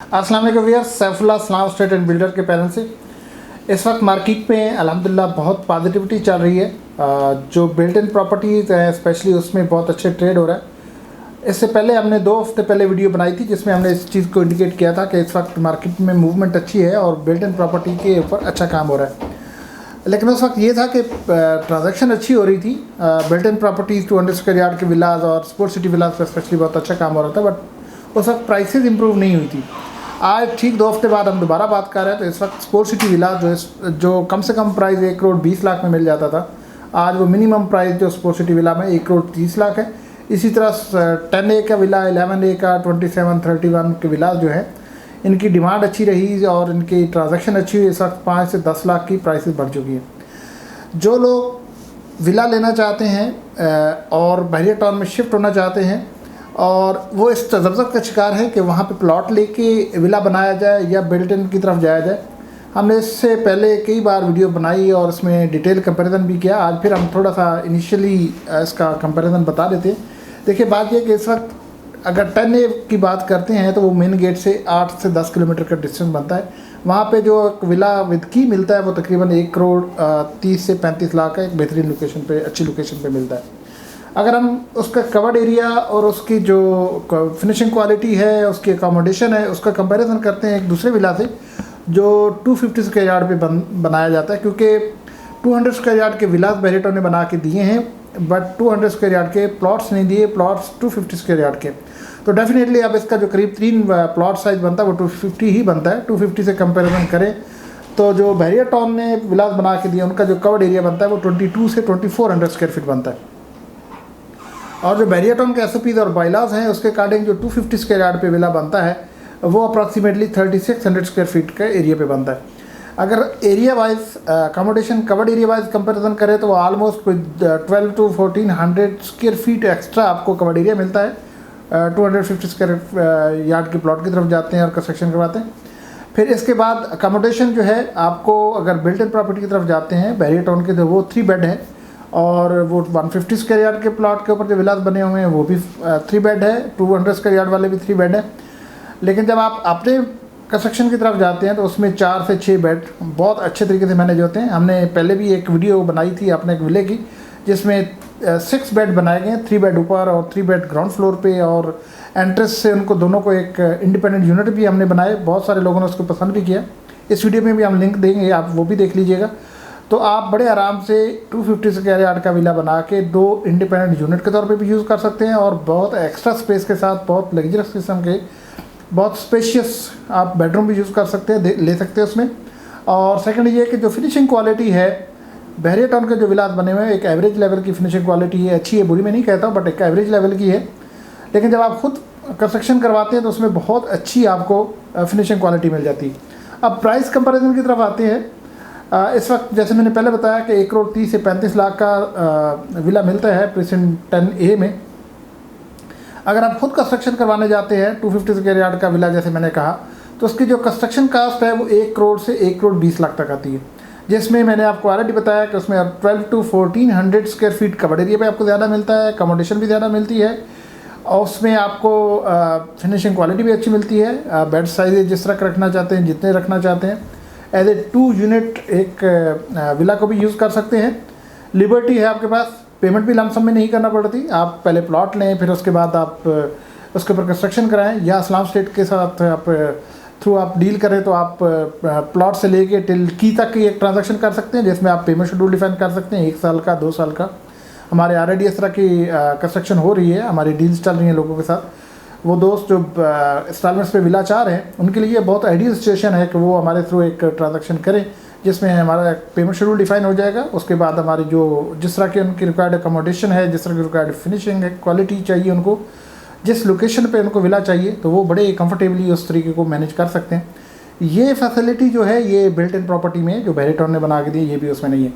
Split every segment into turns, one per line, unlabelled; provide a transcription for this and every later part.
अस्सलाम वालेकुम viewers, Saifullah Islam state and builder के पैनल से इस वक्त मार्केट में अल्हम्दुलिल्लाह बहुत पॉजिटिविटी चल रही है। जो बिल्ट इन प्रॉपर्टीज़ हैं स्पेशली उसमें बहुत अच्छे ट्रेड हो रहा है। इससे पहले हमने 2 हफ्ते पहले वीडियो बनाई थी जिसमें हमने इस चीज़ को इंडिकेट किया था कि इस वक्त मार्केट में मूवमेंट अच्छी है और बिल्ट इन प्रॉपर्टी के ऊपर अच्छा काम हो रहा है। लेकिन उस वक्त ये था कि ट्रांजैक्शन अच्छी हो रही थी, built in properties 200 square yard के विलाज और स्पोर्ट्स सिटी विलाज पर स्पेशली बहुत अच्छा काम हो रहा था, बट उस वक्त प्राइसेस इंप्रूव नहीं हुई थी। आज ठीक 2 हफ्ते बाद हम दोबारा बात कर रहे हैं, तो इस वक्त स्पोर्ट्स सिटी विलाज जो कम से कम प्राइस 1 करोड़ 20 लाख में मिल जाता था, आज वो मिनिमम प्राइस जो स्पोर्ट्स सिटी विला में 1 करोड़ 30 लाख है। इसी तरह 10A का विला, 11A का, 27, 31 के विलाज जो है इनकी डिमांड अच्छी रही और इनकी ट्रांजैक्शन अच्छी हुई। इस वक्त 5 से 10 लाख की प्राइसेस बढ़ चुकी है। जो लोग विला लेना चाहते हैं और बहरिया टाउन में शिफ्ट होना चाहते हैं और वो इस तजब्ज़त का शिकार है कि वहाँ पे प्लॉट लेके विला बनाया जाए या बिल्ट इन की तरफ जाया जाए, हमने इससे पहले कई बार वीडियो बनाई और इसमें डिटेल कंपैरिजन भी किया। आज फिर हम थोड़ा सा इनिशियली इसका कंपैरिजन बता देते हैं। देखिए, बात यह कि इस वक्त अगर 10A की बात करते हैं तो वो मेन गेट से 8 से 10 किलोमीटर का डिस्टेंस बनता है। वहाँ पे जो विला विद की मिलता है वो तकरीबन 1 करोड़ 30 से 35 लाख का एक बेहतरीन लोकेशन पे, अच्छी लोकेशन पे मिलता है। अगर हम उसका कवर्ड एरिया और उसकी जो फिनिशिंग क्वालिटी है, उसकी अकोमोडेशन है, उसका कंपैरिजन करते हैं एक दूसरे विला से जो 250 स्क्वायर यार्ड पे बनाया जाता है, क्योंकि 200 स्क्वायर यार्ड के विलास बहरिया ने बना के दिए हैं, बट 200 स्क्वायर यार्ड के प्लॉट्स नहीं दिए, प्लॉट्स 250 स्क्वायर यार्ड के। तो डेफिनेटली अब इसका जो करीब 3 प्लॉट साइज़ बनता है वो 250 ही बनता है। 250 से कंपेरिजन करें तो जो बहरिया टाउन ने विलास बना के दिए उनका जो कवर्ड एरिया बनता है वो 22 से 2400 स्क्वायर फीट बनता है। और जो बहरिया टाउन के SOPs और बाइलाज हैं उसके अकॉर्डिंग जो 250 स्क्वायर यार्ड पे विला बनता है वो अप्रॉक्सीमेटली 3600 स्क्वायर फीट के एरिया पे बनता है। अगर area wise accommodation covered area wise comparison करें तो वो आलमोस्ट कोई 12 to 1400 स्क्वायर फीट एक्स्ट्रा आपको कवर्ड एरिया मिलता है। 250 स्क्वायर यार्ड के प्लॉट की तरफ जाते हैं और कंस्ट्रक्शन करवाते हैं। फिर इसके बाद अकोमोडेशन जो है आपको अगर बिल्ट इन प्रॉपर्टी की तरफ जाते हैं बहरिया टाउन के, तो वो 3 बेड है और वो 150 स्क्वायर यार्ड के प्लॉट के ऊपर जो विलास बने हुए हैं वो भी 3 बेड है, 200 स्क्वायर यार्ड वाले भी 3 बेड है। लेकिन जब आप अपने कंस्ट्रक्शन की तरफ जाते हैं तो उसमें 4 से 6 बेड बहुत अच्छे तरीके से मैनेज होते हैं। हमने पहले भी एक वीडियो बनाई थी अपने एक विले की जिसमें 6 बेड बनाए गए हैं, 3 बेड ऊपर और 3 बेड ग्राउंड फ्लोर पे, और एंट्रेंस से उनको दोनों को एक इंडिपेंडेंट यूनिट भी हमने बनाए। बहुत सारे लोगों ने उसको पसंद भी किया। इस वीडियो में भी हम लिंक देंगे, आप वो भी देख लीजिएगा। तो आप बड़े आराम से 250 स्क्वायर यार्ड का विला बना के 2 इंडिपेंडेंट यूनिट के तौर पे भी यूज़ कर सकते हैं और बहुत एक्स्ट्रा स्पेस के साथ बहुत लग्जरियस किस्म के बहुत स्पेशियस आप बेडरूम भी यूज़ कर सकते हैं, ले सकते हैं उसमें। और सेकंड ये कि जो फिनिशिंग क्वालिटी है बहरिया टाउन के जो विलास बने हुए हैं एक एवरेज लेवल की फिनिशिंग क्वालिटी है, अच्छी है, बुरी मैं नहीं कहता हूँ, बट एक एवरेज लेवल की है। लेकिन जब आप खुद कंस्ट्रक्शन करवाते हैं तो उसमें बहुत अच्छी आपको फिनिशिंग क्वालिटी मिल जाती है। अब प्राइस कंपैरिजन की तरफ आते हैं। इस वक्त जैसे मैंने पहले बताया कि 1 करोड़ 30 से 35 लाख का विला मिलता है प्रेजेंट 10A में। अगर आप खुद कंस्ट्रक्शन करवाने जाते हैं 250 स्क्वायर यार्ड का विला जैसे मैंने कहा, तो उसकी जो कंस्ट्रक्शन कास्ट है वो 1 करोड़ से 1 करोड़ 20 लाख तक आती है, जिसमें मैंने आपको ऑलरेडी बताया कि उसमें 12 to 1400 square feet covered area पे आपको ज़्यादा मिलता है, अकोमोडेशन भी ज़्यादा मिलती है और उसमें आपको फिनिशिंग क्वालिटी भी अच्छी मिलती है। बेड साइज जिस तरह का रखना चाहते हैं, जितने रखना चाहते हैं, एज ए 2 यूनिट एक विला को भी यूज़ कर सकते हैं। लिबर्टी है आपके पास, पेमेंट भी लमसम में नहीं करना पड़ती। आप पहले प्लॉट लें, फिर उसके बाद आप उसके ऊपर कंस्ट्रक्शन कराएं, या इस्लाम स्टेट के साथ आप थ्रू आप डील करें तो आप प्लॉट से लेके टिल की तक की एक ट्रांजैक्शन कर सकते हैं जिसमें आप पेमेंट शेड्यूल डिफाइन कर सकते हैं, 1 साल का, 2 साल का। हमारे ऑलरेडी इस तरह की कंस्ट्रक्शन हो रही है, हमारी डील्स चल रही हैं लोगों के साथ। वो दोस्त जो इंस्टॉलमेंट्स पे विला चाह रहे हैं उनके लिए बहुत आइडियल सिचुएशन है कि वो हमारे थ्रू एक ट्रांजैक्शन करें जिसमें हमारा पेमेंट शेड्यूल डिफाइन हो जाएगा। उसके बाद हमारी जो जिस तरह की उनकी रिक्वायर्ड अकोमोडेशन है, जिस तरह की रिक्वायर्ड फिनिशिंग है, क्वालिटी चाहिए उनको, जिस लोकेशन पे उनको विला चाहिए, तो वो बड़े कंफर्टेबली उस तरीके को मैनेज कर सकते हैं। ये फैसिलिटी जो है ये बिल्ट इन प्रॉपर्टी में जो बहरिया टाउन ने बना के दी ये भी उसमें नहीं है।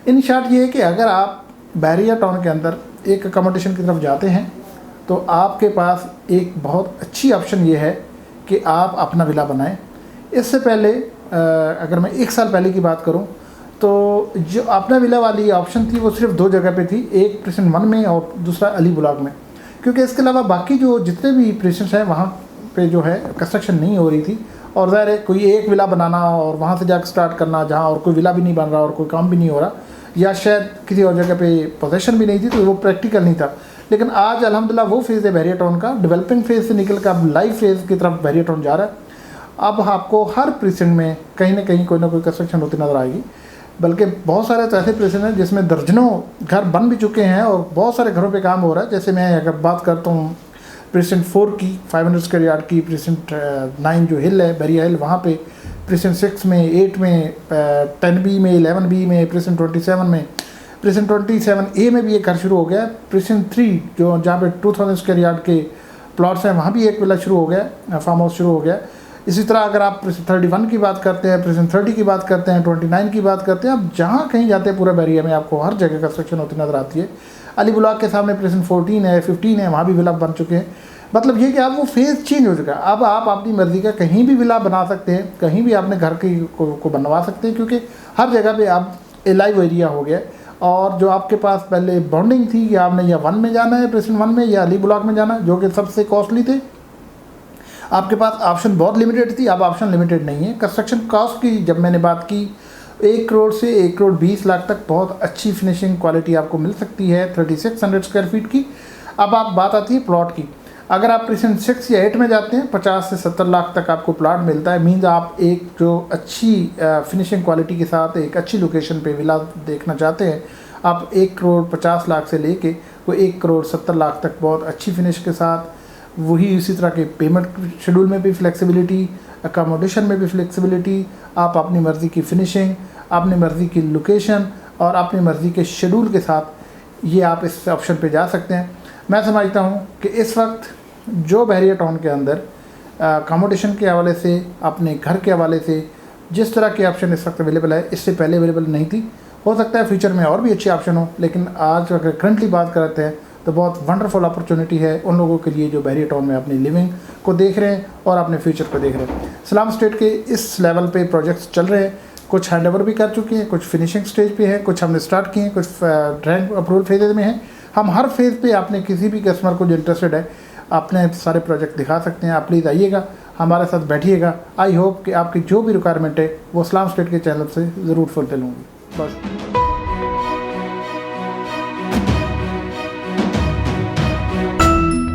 इन शॉर्ट ये है कि अगर आप बहरिया टाउन के अंदर एक अकोमोडेशन की तरफ जाते हैं तो आपके पास एक बहुत अच्छी ऑप्शन ये है कि आप अपना विला बनाएं। इससे पहले अगर मैं 1 साल पहले की बात करूं तो जो अपना विला वाली ऑप्शन थी वो सिर्फ 2 जगह पे थी, एक प्रेसिडेंट 1 में और दूसरा अली ब्लॉक में, क्योंकि इसके अलावा बाकी जो जितने भी प्रेसिडेंट्स हैं वहाँ पे जो है कंस्ट्रक्शन नहीं हो रही थी, और ज़ाहिर है कोई एक विला बनाना और वहाँ से जाकर स्टार्ट करना जहाँ और कोई विला भी नहीं बन रहा और कोई काम भी नहीं हो रहा, या शायद किसी और जगह पे पोजीशन भी नहीं थी, तो वो प्रैक्टिकल नहीं था। लेकिन आज अल्हम्दुलिल्लाह वो फेज़ है बहरिया टाउन का, डेवलपिंग फेज़ से निकल कर अब लाइव फेज़ की तरफ बहरिया टाउन जा रहा है। अब आपको हर प्रीसेंट में कहीं ना कहीं कोई ना कोई कंस्ट्रक्शन होती नज़र आएगी, बल्कि बहुत सारे तो ऐसे प्रीसेंट हैं जिसमें दर्जनों घर बन भी चुके हैं और बहुत सारे घरों पे काम हो रहा है। जैसे मैं अगर बात करता हूँ प्रीसेंट 4 की 500 स्क्वायर यार्ड की, प्रीसेंट 9 जो हिल है बहरिया हिल, वहाँ पे प्रीसेंट 6 में, 8 में, 10B में, 11B में, प्रीसेंट 27 में, प्रीसेंट 27A में भी एक घर शुरू हो गया है। प्रीसेंट 3 जो जहाँ पे 2000 स्क्वायर यार्ड के प्लॉट्स हैं वहाँ भी एक विला शुरू हो गया, फार्म हाउस शुरू हो गया। इसी तरह अगर आप प्रीसेंट 31 की बात करते हैं, प्रीसेंट 30 की बात करते हैं, 29 की बात करते हैं, अब जहाँ कहीं जाते हैं पूरे बहरिया में आपको हर जगह कंस्ट्रक्शन होती नज़र आती है। अली ब्लॉक के सामने प्रीसेंट 14 है, 15 है, वहाँ भी विला बन चुके हैं। मतलब ये कि अब वो फेज़ चेंज हो चुका है। अब आप अपनी मर्ज़ी का कहीं भी विला बना सकते हैं, कहीं भी अपने घर को बनवा सकते हैं, क्योंकि हर जगह पे अब लाइव एरिया हो गया। और जो आपके पास पहले बॉन्डिंग थी कि आपने या 1 में जाना है, प्रीसेंट 1 में, या अली ब्लॉक में जाना है, जो कि सबसे कॉस्टली थे, आपके पास ऑप्शन बहुत लिमिटेड थी। अब ऑप्शन लिमिटेड नहीं है। कंस्ट्रक्शन कॉस्ट की जब मैंने बात की, 1 करोड़ से 1 करोड़ 20 लाख तक बहुत अच्छी फिनिशिंग क्वालिटी आपको मिल सकती है 3600 स्क्वायर फीट की। अब आप बात आती है प्लॉट की। अगर आप प्रीसेंट 6 या 8 में जाते हैं, 50 से 70 लाख तक आपको प्लॉट मिलता है। मीन्स आप एक जो अच्छी फिनिशिंग क्वालिटी के साथ एक अच्छी लोकेशन पे विला देखना चाहते हैं, आप 1 करोड़ 50 लाख से लेके वो 1 करोड़ 70 लाख तक बहुत अच्छी फिनिश के साथ, वही इसी तरह के पेमेंट शेड्यूल में भी फ्लेक्सिबिलिटी, अकोमोडेशन में भी फ्लेक्सिबिलिटी, आप अपनी मर्ज़ी की फ़िनिशिंग, अपनी मर्ज़ी की लोकेशन और अपनी मर्ज़ी के शेड्यूल के साथ ये आप इस ऑप्शन पे जा सकते हैं। मैं समझता हूँ कि इस वक्त जो बहरिया टाउन के अंदर अकोमोडेशन के हवाले से, अपने घर के हवाले से जिस तरह के ऑप्शन इस वक्त अवेलेबल है, इससे पहले अवेलेबल नहीं थी। हो सकता है फ्यूचर में और भी अच्छे ऑप्शन हो, लेकिन आज अगर करंटली बात करते हैं तो बहुत वंडरफुल अपॉर्चुनिटी है उन लोगों के लिए जो बहरिया टाउन में अपनी लिविंग को देख रहे हैं और अपने फ्यूचर को देख रहे हैं। सलाम स्टेट के इस लेवल पे प्रोजेक्ट्स चल रहे हैं, कुछ हैंडओवर भी कर चुके हैं, कुछ फिनिशिंग स्टेज पे है, कुछ हमने स्टार्ट किए हैं, कुछ ड्राइंग अप्रूवल फेज में है। हम हर फेज़ पे आपने किसी भी कस्टमर को जो इंटरेस्टेड है अपने सारे प्रोजेक्ट दिखा सकते हैं। आप प्लीज़ आइएगा, हमारे साथ बैठिएगा। आई होप कि आपकी जो भी रिक्वायरमेंट है वो सलाम स्टेट के चैनल से ज़रूर फुलफिल होंगी। बस।